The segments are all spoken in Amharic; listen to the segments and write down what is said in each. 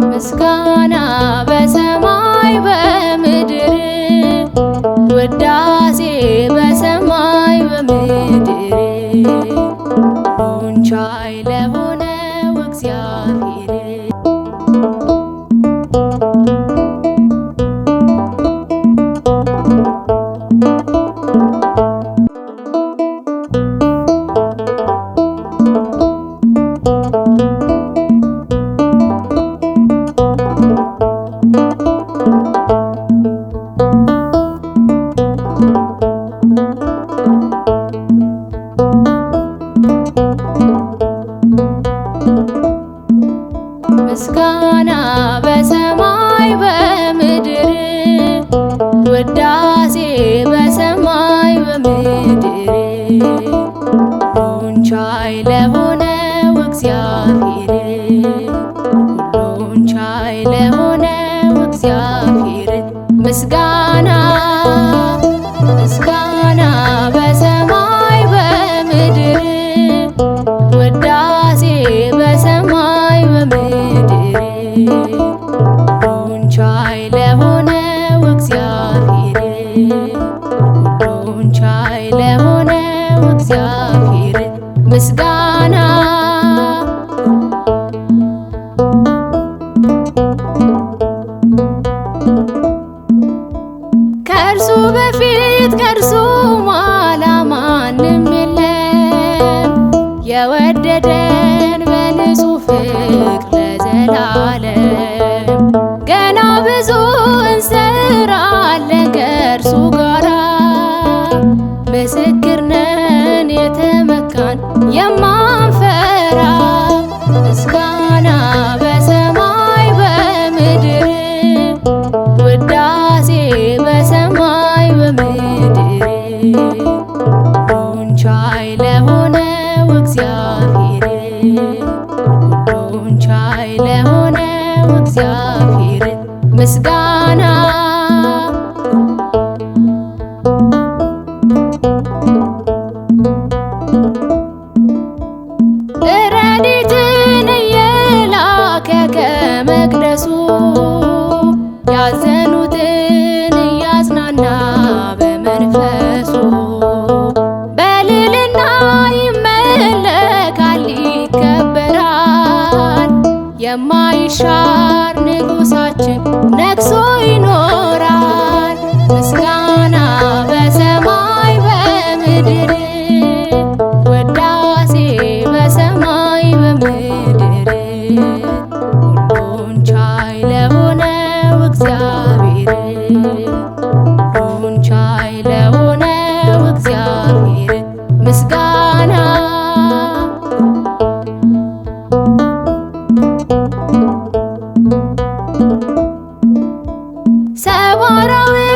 ምስጋና በሰማይ በምድር ውዳሴ በሰማይ በምድር ሁሉን ቻይ ለሆነው እግዚአብሔር ምስጋና በሰማይ በምድር ውዳሴ በሰማይ በምድር ሁሉን ቻይ ለሆነው እግዚአብሔር ሁሉን ቻይ ለሆነው እግዚአብሔር ምስጋና ምስጋና በሰማይ በምድር ውዳሴ በሰማይ በምድር ሁሉን ቻይ ለሆነው እግዚአብሔር ሁሉን ቻይ ለሆነው እግዚአብሔር ምስጋና ከእርሱ በፊት ከእርሱ ኋላ ማንም የለም የወደደን በንጹህ ፍቅር ለዘላለም ገና ብዙ እንሰራለን ከእርሱ ጋራ ምስክር ነን የተመካን የማንፈራ ምስጋና በሰማይ በምድር ውዳሴ በሰማይ በምድር ሁሉን ቻይ ለሆነው እግዚአብሔር ሁሉን ቻይ ለሆነው እግዚአብሔር ምስጋና ረድኤትን እየላከ ከመቅደሱ ያዘኑትን እያጽናና በመንፈሱ በልዕልና ይመለካል ይከበራል የማይሻር ንጉሳችን ነግሶ ይኖራል ምስጋና በሰማይ በምድር ውዳሴ በሰማይ በምድር ሁሉን ቻይ ለሆነው እግዚአብሔር ሁሉን ቻይ ለሆነው እግዚአብሔር ምስጋና ሰባራውን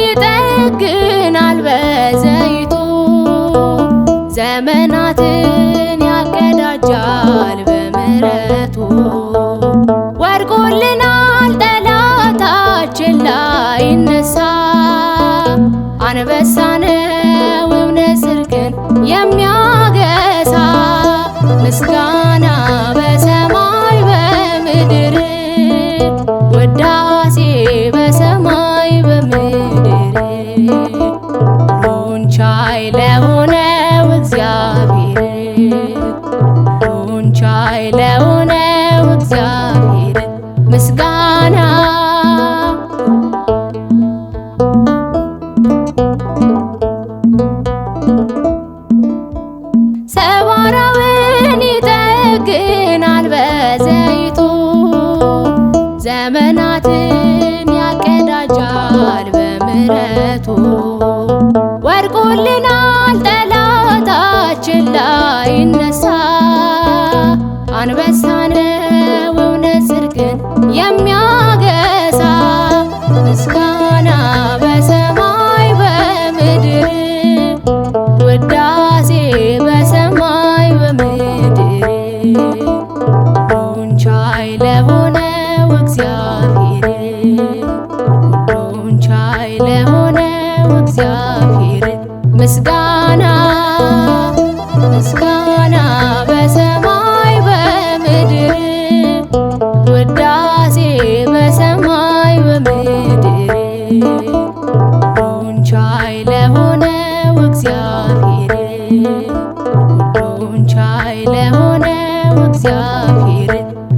ይጠግናል በዘይቱ ዘመናትን ያቀዳጃል በምሕረቱ ወድቆልናል ጠላታችን ላይነሳ አንበሳ ነው እውነት ጽድቅን የሚያገሳ ምስጋና በሰማይ በምድር ውዳሴ በሰማይ በምድር ሁሉን ቻይ ለሆነው እግዚአብሔር ሁሉን ቻይ ለሆነው እግዚአብሔር ምስጋና ሰባራውን ይጠግናል በዘይቱ ዘመናትን ያቀዳጃል በምሕረቱ ወድቆልናል ጠላታችን ላይነሳ አንበሳ ነው እውነት ጽድቅን የሚያገሳ ምስጋና በሰማይ በምድር ውዳሴ በሰማይ በምድር ሁሉን ቻይ ለሆነው እግዚአብሔር ሁሉን ቻይ ለሆነው እግዚአብሔር ምስጋና ምስጋና በሰማይ በምድር ውዳሴ በሰማይ በምድር ሁሉን ቻይ ለሆነው እግዚአብሔር ሁሉን ቻይ ለሆነው እግዚአብሔር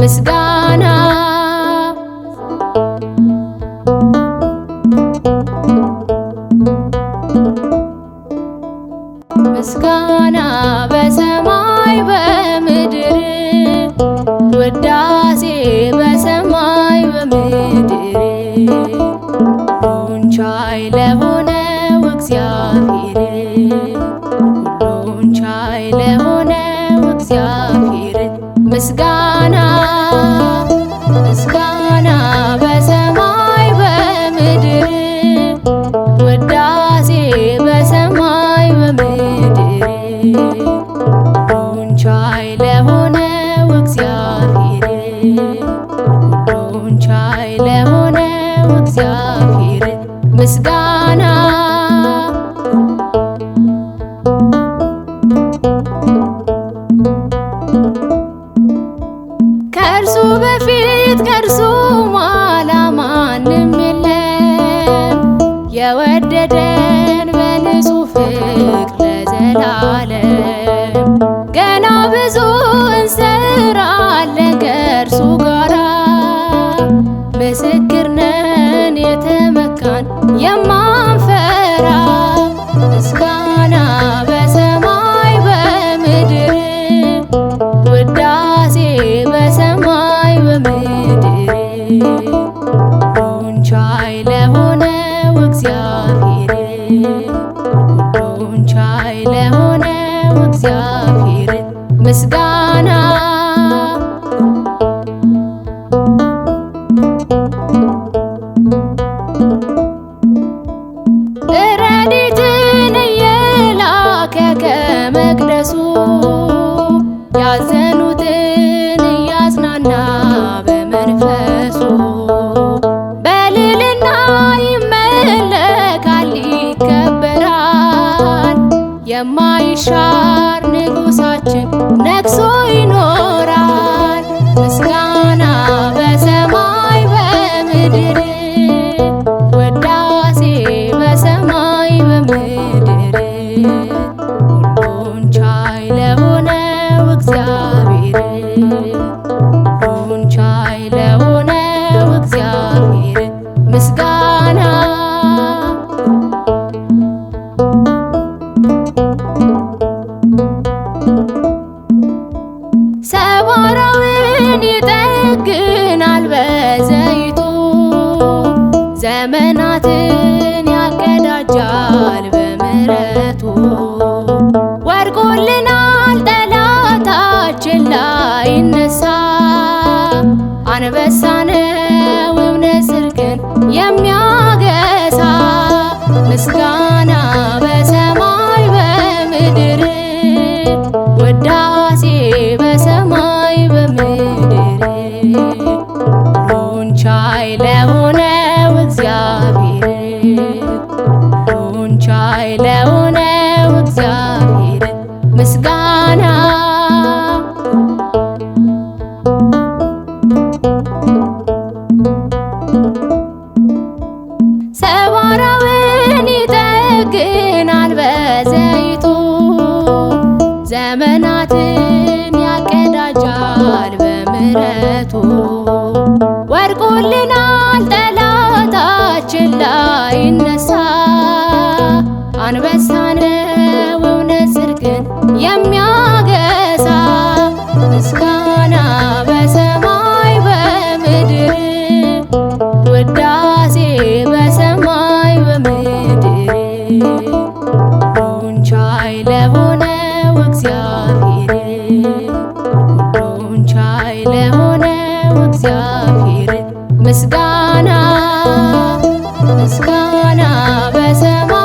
ምስጋና ምስጋና በሰማይ በምድር ውዳሴ በሰማይ በምድር ሁሉን ቻይ ለሆነው እግዚአብሔር ሁሉን ቻይ ለሆነው እግዚአብሔር ምስጋና ምስጋና በሰማይ በምድር ውዳሴ በሰማይ በምድር ሁሉን ቻይ ለሆነው እግዚአብሔር ሁሉን ቻይ ለሆነው እግዚአብሔር ምስጋና ከእርሱ በፊት ከእርሱ ኋላ ማንም የለም የወደደን በንጹህ ፍቅር ለዘላለም ገና ብዙ እንሰራለን ከእርሱ ጋራ ምስክር ነን የተመካን የማንፈራ ምስጋና በሰማይ በምድር ውዳሴ በሰማይ በምድር ሁሉን ቻይ ለሆነው እግዚአብሔር ሁሉን ቻይ ለሆነው እግዚአብሔር ምስጋና ረድኤትን እየላከ ከመቅደሱ ያዘኑትን እያጽናና በመንፈሱ በልዕልና ይመለካል ይከበራል የማይሻር ንጉሳችን ነግሶ ይኖራል ምስጋና በሰማይ በምድር ውዳሴ በሰማይ በምድር ሁሉን ቻይ ለሆነው እግዚአብሔር ሁሉን ቻይ ለሆነው እግዚአብሔር ምስጋና ሰባራውን ይጠግናል በዘይቱ ዘመናትን ያቀዳጃል በምሕረቱ ወድቆልናል ጠላታችን ላይነሳ አንበሳ ነው እውነት ጽድቅን የሚያገሳ ምስጋና በሰማይ በምድር ውዳሴ በሰማይ በምድር ሁሉን ቻይ ለሆነው እግዚአብሔር ሁሉን ቻይ ለሆነው እግዚአብሔር ምስጋና ሰባራውን ይጠግናል በዘይቱ ዘመናትን ያቀዳጃል በምሕረቱ ወድቆልናል ጠላታችን ላይነሳ አንበሳ ነው እውነት ጽድቅን የሚያገሳ ምስጋና በሰማይ በምድር ውዳሴ በሰማይ በምድር ሁሉን ቻይ ለሆነው እግዚአብሔር ሁሉን ቻይ ለሆነው እግዚአብሔር ምስጋና ምስጋና በሰማይ